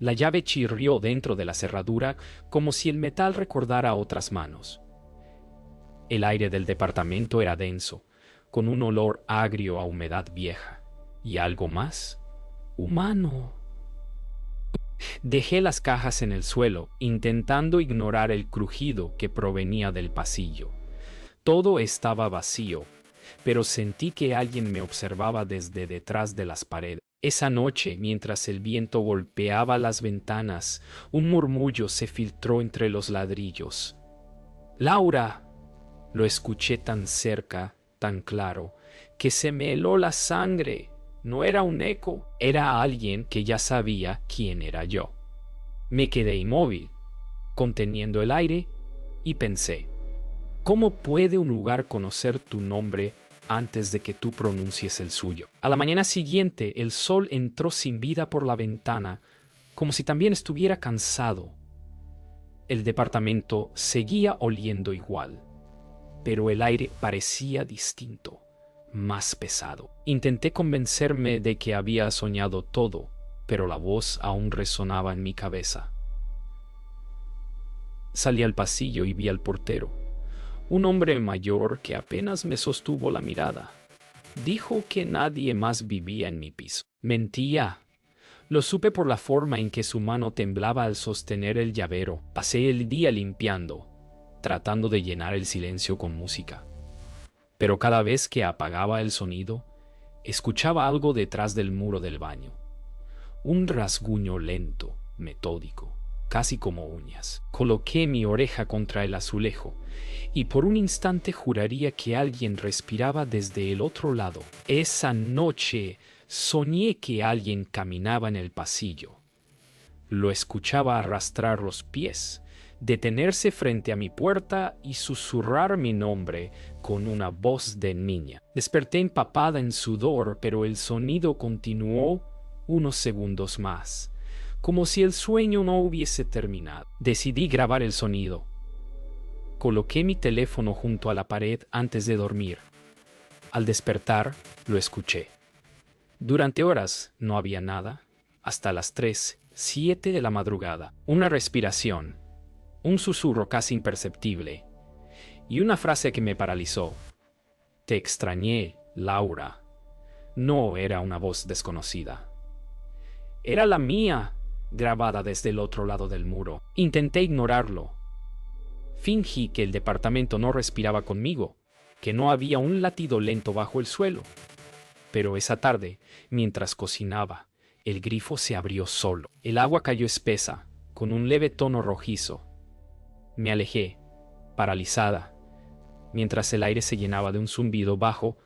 La llave chirrió dentro de la cerradura como si el metal recordara otras manos. El aire del departamento era denso, con un olor agrio a humedad vieja. Y algo más, humano. Dejé las cajas en el suelo, intentando ignorar el crujido que provenía del pasillo. Todo estaba vacío, pero sentí que alguien me observaba desde detrás de las paredes. Esa noche, mientras el viento golpeaba las ventanas, un murmullo se filtró entre los ladrillos. ¡Laura! Lo escuché tan cerca, tan claro, que se me heló la sangre. No era un eco, era alguien que ya sabía quién era yo. Me quedé inmóvil, conteniendo el aire, y pensé, ¿cómo puede un lugar conocer tu nombre antes de que tú pronuncies el suyo? A la mañana siguiente, el sol entró sin vida por la ventana, como si también estuviera cansado. El departamento seguía oliendo igual, pero el aire parecía distinto, más pesado. Intenté convencerme de que había soñado todo, pero la voz aún resonaba en mi cabeza. Salí al pasillo y vi al portero, un hombre mayor que apenas me sostuvo la mirada. Dijo que nadie más vivía en mi piso. Mentía. Lo supe por la forma en que su mano temblaba al sostener el llavero. Pasé el día limpiando, tratando de llenar el silencio con música. Pero cada vez que apagaba el sonido, escuchaba algo detrás del muro del baño. Un rasguño lento, metódico, casi como uñas. Coloqué mi oreja contra el azulejo y por un instante juraría que alguien respiraba desde el otro lado. Esa noche soñé que alguien caminaba en el pasillo. Lo escuchaba arrastrar los pies, detenerse frente a mi puerta y susurrar mi nombre con una voz de niña. Desperté empapada en sudor, pero el sonido continuó unos segundos más, como si el sueño no hubiese terminado. Decidí grabar el sonido. Coloqué mi teléfono junto a la pared antes de dormir. Al despertar, lo escuché. Durante horas no había nada, hasta las 3, 7 de la madrugada. Una respiración, un susurro casi imperceptible, y una frase que me paralizó. Te extrañé, Laura. No era una voz desconocida. Era la mía, grabada desde el otro lado del muro. Intenté ignorarlo. Fingí que el departamento no respiraba conmigo, que no había un latido lento bajo el suelo. Pero esa tarde, mientras cocinaba, el grifo se abrió solo. El agua cayó espesa, con un leve tono rojizo. Me alejé, paralizada, mientras el aire se llenaba de un zumbido bajo,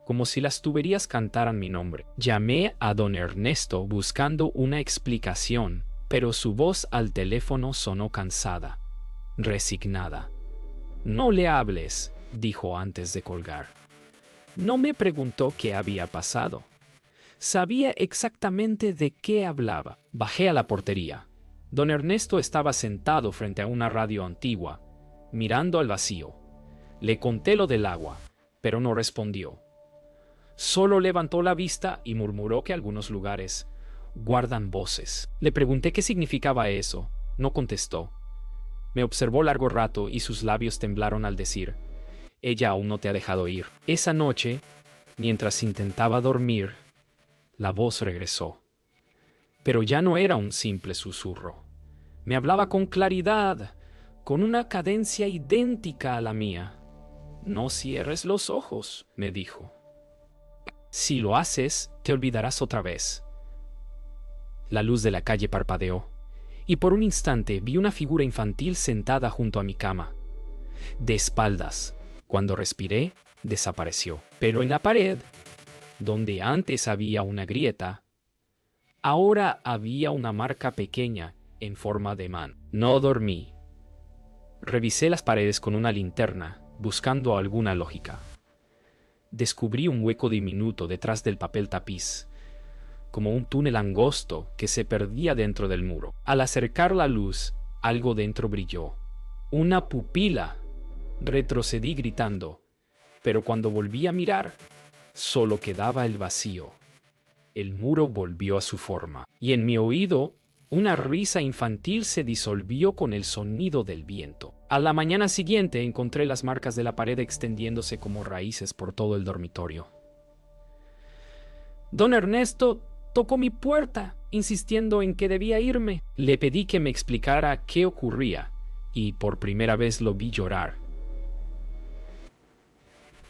como si las tuberías cantaran mi nombre. Llamé a don Ernesto buscando una explicación, pero su voz al teléfono sonó cansada, resignada. No le hables, dijo antes de colgar. No me preguntó qué había pasado. Sabía exactamente de qué hablaba. Bajé a la portería. Don Ernesto estaba sentado frente a una radio antigua, mirando al vacío. Le conté lo del agua, pero no respondió. Solo levantó la vista y murmuró que algunos lugares guardan voces. Le pregunté qué significaba eso. No contestó. Me observó largo rato y sus labios temblaron al decir, «Ella aún no te ha dejado ir». Esa noche, mientras intentaba dormir, la voz regresó. Pero ya no era un simple susurro. Me hablaba con claridad, con una cadencia idéntica a la mía. «No cierres los ojos», me dijo. «Si lo haces, te olvidarás otra vez». La luz de la calle parpadeó, y por un instante vi una figura infantil sentada junto a mi cama. De espaldas, cuando respiré, desapareció. Pero en la pared, donde antes había una grieta, ahora había una marca pequeña en forma de mano. No dormí. Revisé las paredes con una linterna, buscando alguna lógica. Descubrí un hueco diminuto detrás del papel tapiz, como un túnel angosto que se perdía dentro del muro. Al acercar la luz, algo dentro brilló. ¡Una pupila! Retrocedí gritando, pero cuando volví a mirar, solo quedaba el vacío. El muro volvió a su forma, y en mi oído Una risa infantil se disolvió con el sonido del viento. A la mañana siguiente encontré las marcas de la pared extendiéndose como raíces por todo el dormitorio. Don Ernesto tocó mi puerta, insistiendo en que debía irme. Le pedí que me explicara qué ocurría, y por primera vez lo vi llorar.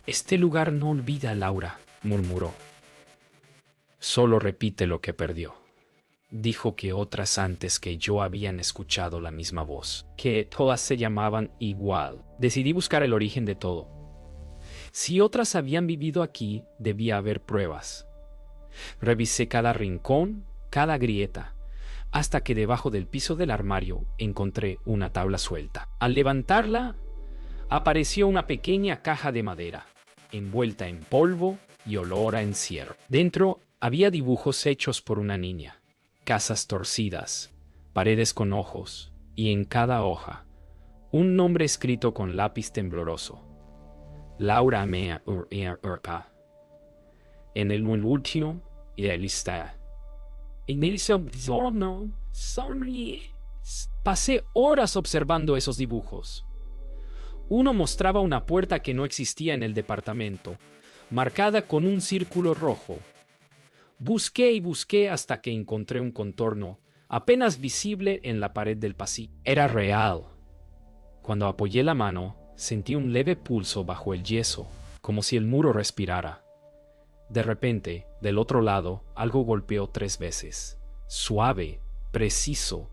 «Este lugar no olvida, Laura», murmuró. «Solo repite lo que perdió». Dijo que otras antes que yo habían escuchado la misma voz, que todas se llamaban igual. Decidí buscar el origen de todo. Si otras habían vivido aquí, debía haber pruebas. Revisé cada rincón, cada grieta, hasta que debajo del piso del armario encontré una tabla suelta. Al levantarla, apareció una pequeña caja de madera, envuelta en polvo y olor a encierro. Dentro había dibujos hechos por una niña. Casas torcidas, paredes con ojos, y en cada hoja, un nombre escrito con lápiz tembloroso. Laura Mea Urpa. En el último, y ahí está. Pasé horas observando esos dibujos. Uno mostraba una puerta que no existía en el departamento, marcada con un círculo rojo. Busqué y busqué hasta que encontré un contorno, apenas visible en la pared del pasillo. Era real. Cuando apoyé la mano, sentí un leve pulso bajo el yeso, como si el muro respirara. De repente, del otro lado, algo golpeó 3 veces. Suave, preciso,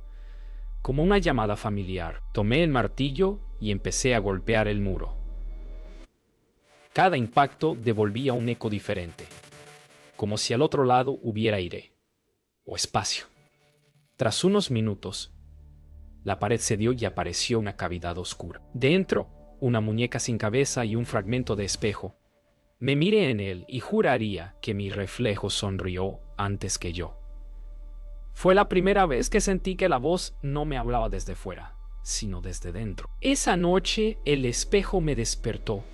como una llamada familiar. Tomé el martillo y empecé a golpear el muro. Cada impacto devolvía un eco diferente, como si al otro lado hubiera aire o espacio. Tras unos minutos, la pared cedió y apareció una cavidad oscura. Dentro, una muñeca sin cabeza y un fragmento de espejo. Me miré en él y juraría que mi reflejo sonrió antes que yo. Fue la primera vez que sentí que la voz no me hablaba desde fuera, sino desde dentro. Esa noche el espejo me despertó.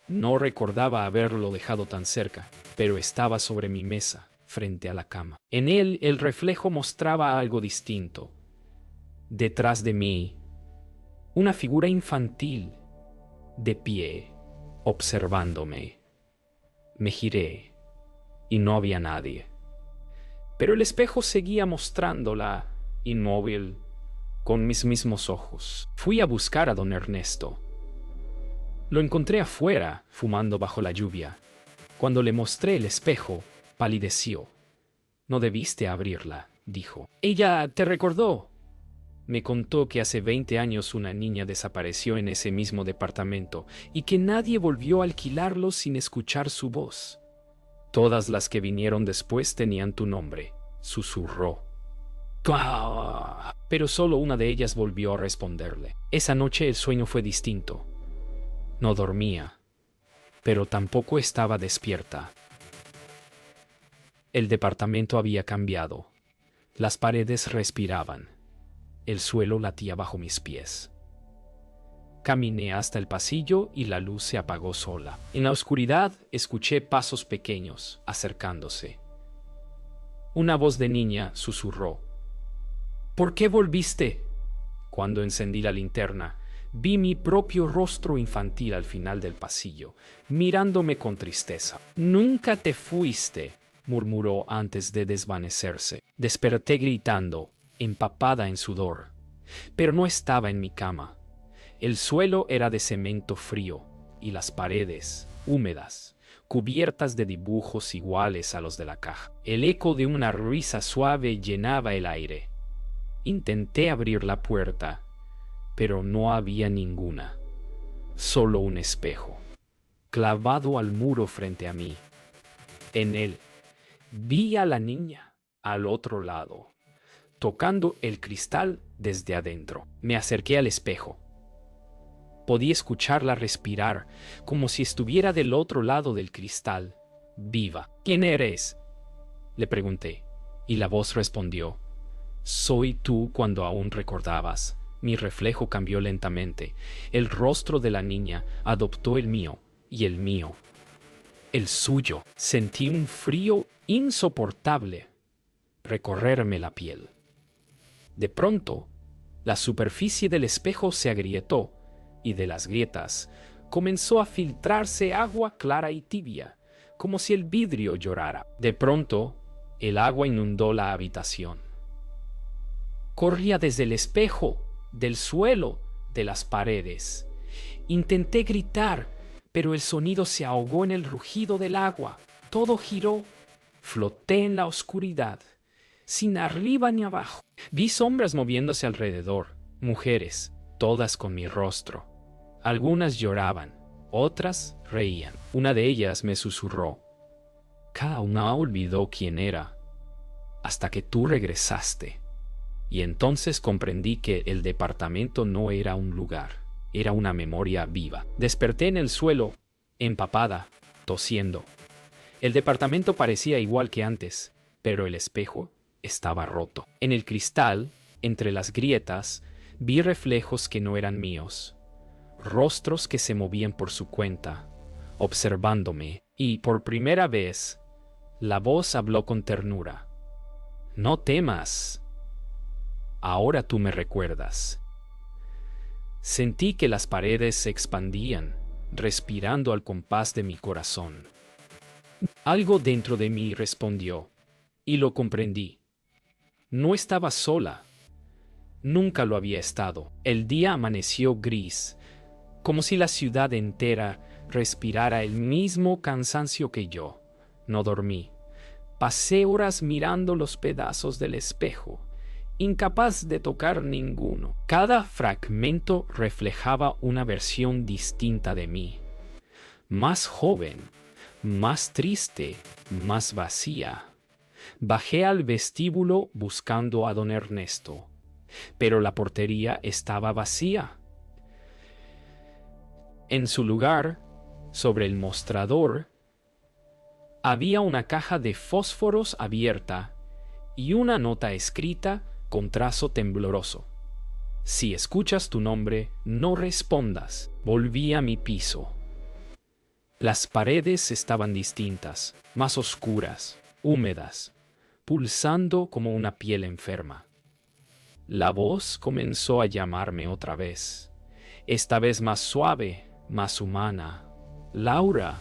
No recordaba haberlo dejado tan cerca, pero estaba sobre mi mesa, frente a la cama. En él el reflejo mostraba algo distinto. Detrás de mí, una figura infantil, de pie, observándome. Me giré y no había nadie. Pero el espejo seguía mostrándola, inmóvil, con mis mismos ojos. Fui a buscar a don Ernesto. Lo encontré afuera, fumando bajo la lluvia. Cuando le mostré el espejo, palideció. «No debiste abrirla», dijo. «Ella te recordó». Me contó que hace 20 años una niña desapareció en ese mismo departamento y que nadie volvió a alquilarlo sin escuchar su voz. «Todas las que vinieron después tenían tu nombre», susurró. Pero solo una de ellas volvió a responderle. Esa noche el sueño fue distinto. No dormía, pero tampoco estaba despierta. El departamento había cambiado. Las paredes respiraban. El suelo latía bajo mis pies. Caminé hasta el pasillo y la luz se apagó sola. En la oscuridad escuché pasos pequeños acercándose. Una voz de niña susurró. «¿Por qué volviste?» Cuando encendí la linterna, vi mi propio rostro infantil al final del pasillo, mirándome con tristeza. «Nunca te fuiste», murmuró antes de desvanecerse. Desperté gritando, empapada en sudor. Pero no estaba en mi cama. El suelo era de cemento frío y las paredes, húmedas, cubiertas de dibujos iguales a los de la caja. El eco de una risa suave llenaba el aire. Intenté abrir la puerta, pero no había ninguna. Solo un espejo, clavado al muro frente a mí. En él, vi a la niña al otro lado, tocando el cristal desde adentro. Me acerqué al espejo. Podía escucharla respirar, como si estuviera del otro lado del cristal, viva. «¿Quién eres?», le pregunté, y la voz respondió. «Soy tú cuando aún recordabas». Mi reflejo cambió lentamente. El rostro de la niña adoptó el mío, y el mío, el suyo. Sentí un frío insoportable recorrerme la piel. De pronto, la superficie del espejo se agrietó y de las grietas comenzó a filtrarse agua clara y tibia, como si el vidrio llorara. De pronto, el agua inundó la habitación. Corría desde el espejo, del suelo, de las paredes. Intenté gritar, pero el sonido se ahogó en el rugido del agua. Todo giró. Floté en la oscuridad, sin arriba ni abajo. Vi sombras moviéndose alrededor, mujeres, todas con mi rostro. Algunas lloraban, otras reían. Una de ellas me susurró: cada una olvidó quién era, hasta que tú regresaste. Y entonces comprendí que el departamento no era un lugar, era una memoria viva. Desperté en el suelo, empapada, tosiendo. El departamento parecía igual que antes, pero el espejo estaba roto. En el cristal, entre las grietas, vi reflejos que no eran míos, rostros que se movían por su cuenta, observándome, y por primera vez, la voz habló con ternura. No temas. Ahora tú me recuerdas. Sentí que las paredes se expandían, respirando al compás de mi corazón. Algo dentro de mí respondió, y lo comprendí. No estaba sola. Nunca lo había estado. El día amaneció gris, como si la ciudad entera respirara el mismo cansancio que yo. No dormí. Pasé horas mirando los pedazos del espejo, incapaz de tocar ninguno. Cada fragmento reflejaba una versión distinta de mí. Más joven, más triste, más vacía. Bajé al vestíbulo buscando a don Ernesto, pero la portería estaba vacía. En su lugar, sobre el mostrador, había una caja de fósforos abierta y una nota escrita con trazo tembloroso. Si escuchas tu nombre, no respondas. Volví a mi piso. Las paredes estaban distintas, más oscuras, húmedas, pulsando como una piel enferma. La voz comenzó a llamarme otra vez, esta vez más suave, más humana. «Laura»,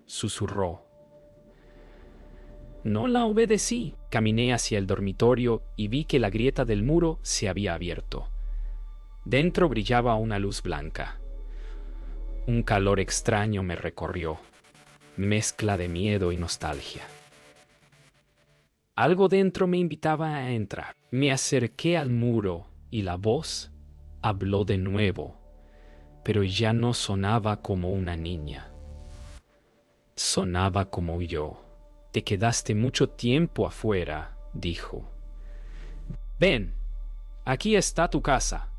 susurró. No la obedecí. Caminé hacia el dormitorio y vi que la grieta del muro se había abierto. Dentro brillaba una luz blanca. Un calor extraño me recorrió, mezcla de miedo y nostalgia. Algo dentro me invitaba a entrar. Me acerqué al muro y la voz habló de nuevo, pero ya no sonaba como una niña. Sonaba como yo. Te quedaste mucho tiempo afuera, dijo. Ven, aquí está tu casa.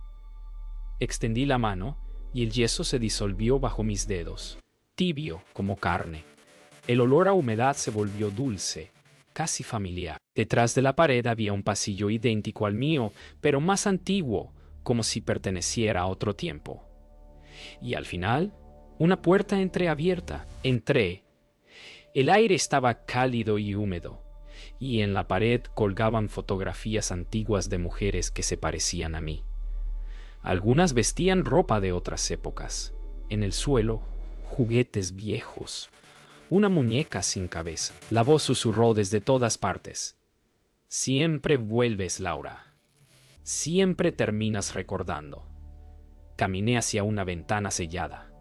Extendí la mano y el yeso se disolvió bajo mis dedos, tibio como carne. El olor a humedad se volvió dulce, casi familiar. Detrás de la pared había un pasillo idéntico al mío, pero más antiguo, como si perteneciera a otro tiempo. Y al final, una puerta entreabierta. Entré. El aire estaba cálido y húmedo, y en la pared colgaban fotografías antiguas de mujeres que se parecían a mí. Algunas vestían ropa de otras épocas. En el suelo, juguetes viejos. Una muñeca sin cabeza. La voz susurró desde todas partes. Siempre vuelves, Laura. Siempre terminas recordando. Caminé hacia una ventana sellada.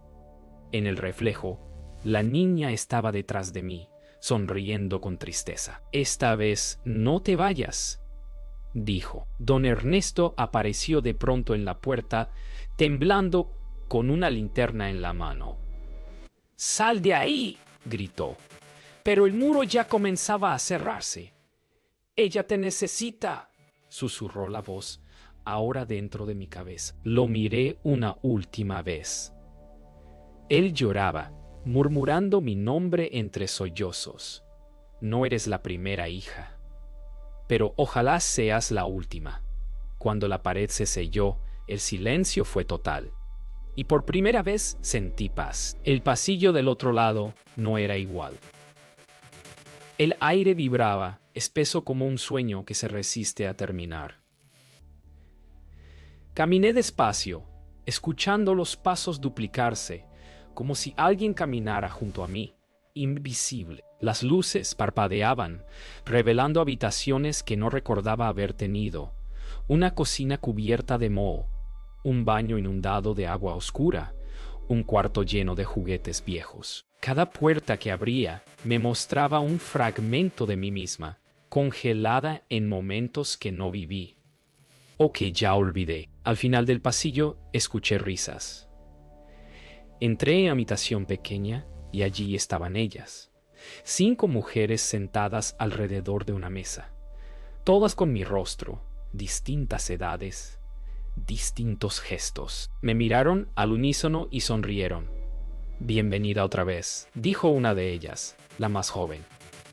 En el reflejo, la niña estaba detrás de mí, sonriendo con tristeza. Esta vez no te vayas, dijo. Don Ernesto apareció de pronto en la puerta, temblando con una linterna en la mano. ¡Sal de ahí!, gritó. Pero el muro ya comenzaba a cerrarse. Ella te necesita, susurró la voz, ahora dentro de mi cabeza. Lo miré una última vez. Él lloraba, murmurando mi nombre entre sollozos. No eres la primera hija, pero ojalá seas la última. Cuando la pared se selló, el silencio fue total, y por primera vez sentí paz. El pasillo del otro lado no era igual. El aire vibraba, espeso como un sueño que se resiste a terminar. Caminé despacio, escuchando los pasos duplicarse, como si alguien caminara junto a mí, invisible. Las luces parpadeaban, revelando habitaciones que no recordaba haber tenido. Una cocina cubierta de moho, un baño inundado de agua oscura, un cuarto lleno de juguetes viejos. Cada puerta que abría me mostraba un fragmento de mí misma, congelada en momentos que no viví o que ya olvidé. Al final del pasillo escuché risas. Entré en la habitación pequeña y allí estaban ellas. 5 mujeres sentadas alrededor de una mesa, todas con mi rostro, distintas edades, distintos gestos. Me miraron al unísono y sonrieron. «Bienvenida otra vez», dijo una de ellas, la más joven.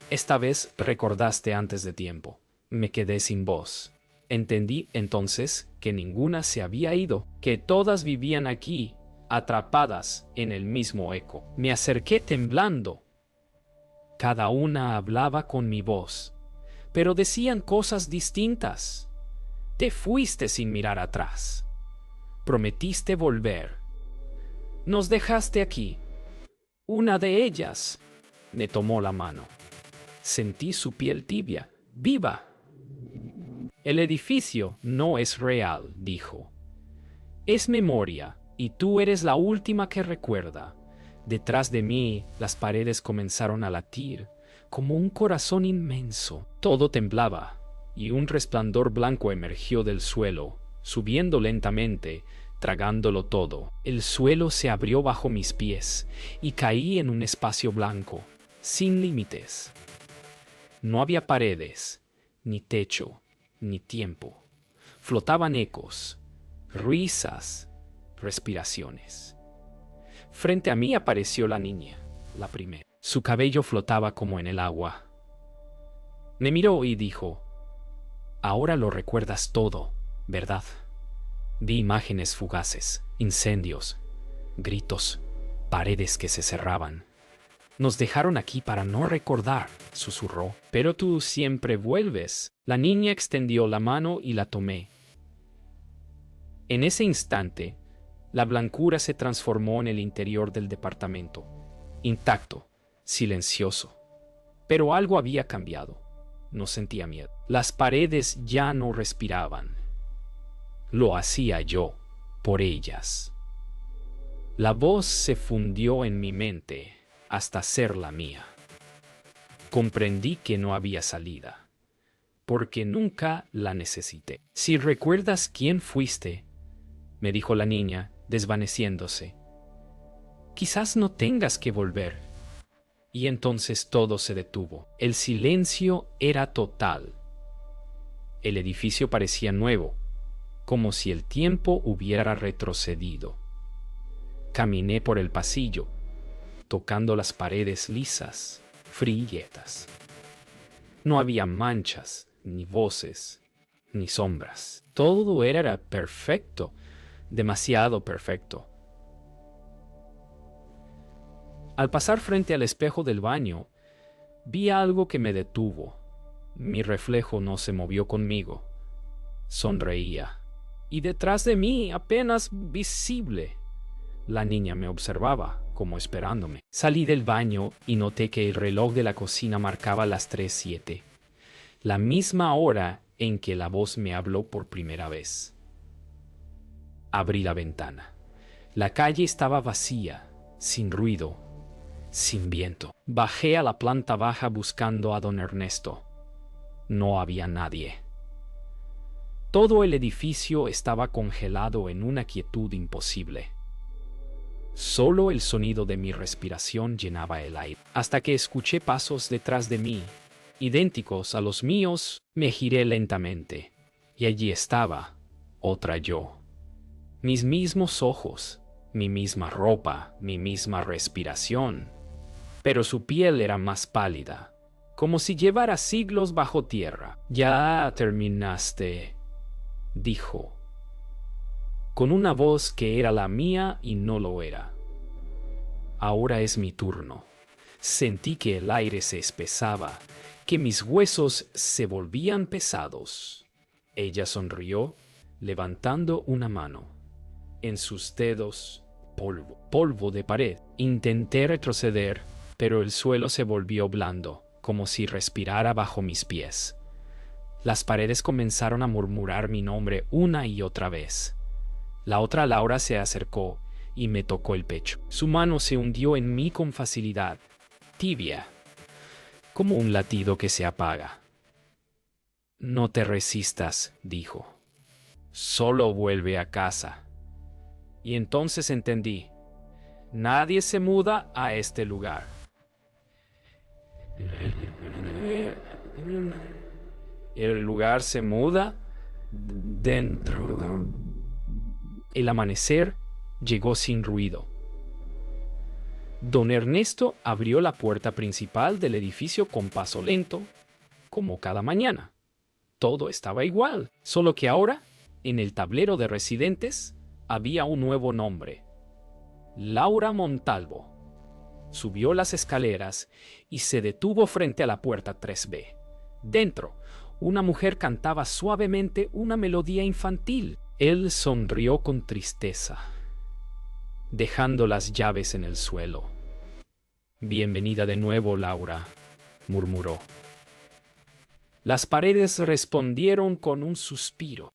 «Esta vez recordaste antes de tiempo». Me quedé sin voz. Entendí entonces que ninguna se había ido, que todas vivían aquí, atrapadas en el mismo eco. Me acerqué temblando. Cada una hablaba con mi voz, pero decían cosas distintas. Te fuiste sin mirar atrás. Prometiste volver. Nos dejaste aquí. Una de ellas me tomó la mano. Sentí su piel tibia, viva. El edificio no es real, dijo. Es memoria, y tú eres la última que recuerda. Detrás de mí, las paredes comenzaron a latir, como un corazón inmenso. Todo temblaba, y un resplandor blanco emergió del suelo, subiendo lentamente, tragándolo todo. El suelo se abrió bajo mis pies, y caí en un espacio blanco, sin límites. No había paredes, ni techo, ni tiempo. Flotaban ecos, risas, respiraciones. Frente a mí apareció la niña, la primera. Su cabello flotaba como en el agua. Me miró y dijo: «Ahora lo recuerdas todo, ¿verdad?» Vi imágenes fugaces, incendios, gritos, paredes que se cerraban. «Nos dejaron aquí para no recordar», susurró. «Pero tú siempre vuelves». La niña extendió la mano y la tomé. En ese instante, la blancura se transformó en el interior del departamento, intacto, silencioso. Pero algo había cambiado. No sentía miedo. Las paredes ya no respiraban. Lo hacía yo, por ellas. La voz se fundió en mi mente hasta ser la mía. Comprendí que no había salida, porque nunca la necesité. «Si recuerdas quién fuiste», me dijo la niña, desvaneciéndose, «quizás no tengas que volver». Y entonces todo se detuvo. El silencio era total. El edificio parecía nuevo, como si el tiempo hubiera retrocedido. Caminé por el pasillo, tocando las paredes lisas, frías. No había manchas, ni voces, ni sombras. Todo era perfecto, demasiado perfecto. Al pasar frente al espejo del baño, vi algo que me detuvo. Mi reflejo no se movió conmigo. Sonreía. Y detrás de mí, apenas visible, la niña me observaba, como esperándome. Salí del baño y noté que el reloj de la cocina marcaba las 3:07, la misma hora en que la voz me habló por primera vez. Abrí la ventana. La calle estaba vacía, sin ruido, sin viento. Bajé a la planta baja buscando a don Ernesto. No había nadie. Todo el edificio estaba congelado en una quietud imposible. Solo el sonido de mi respiración llenaba el aire. Hasta que escuché pasos detrás de mí, idénticos a los míos. Me giré lentamente, y allí estaba, otra yo. Mis mismos ojos, mi misma ropa, mi misma respiración. Pero su piel era más pálida, como si llevara siglos bajo tierra. «Ya terminaste», dijo, con una voz que era la mía y no lo era. «Ahora es mi turno». Sentí que el aire se espesaba, que mis huesos se volvían pesados. Ella sonrió, levantando una mano. En sus dedos, polvo de pared. Intenté retroceder, pero el suelo se volvió blando, como si respirara bajo mis pies. Las paredes comenzaron a murmurar mi nombre una y otra vez. La otra Laura se acercó y me tocó el pecho. Su mano se hundió en mí con facilidad, tibia, como un latido que se apaga. No te resistas, dijo. Solo vuelve a casa. Y entonces entendí. Nadie se muda a este lugar. El lugar se muda dentro. El amanecer llegó sin ruido. Don Ernesto abrió la puerta principal del edificio con paso lento, como cada mañana. Todo estaba igual, solo que ahora, en el tablero de residentes, había un nuevo nombre. Laura Montalvo. Subió las escaleras y se detuvo frente a la puerta 3B. Dentro, una mujer cantaba suavemente una melodía infantil. Él sonrió con tristeza, dejando las llaves en el suelo. Bienvenida de nuevo, Laura, murmuró. Las paredes respondieron con un suspiro.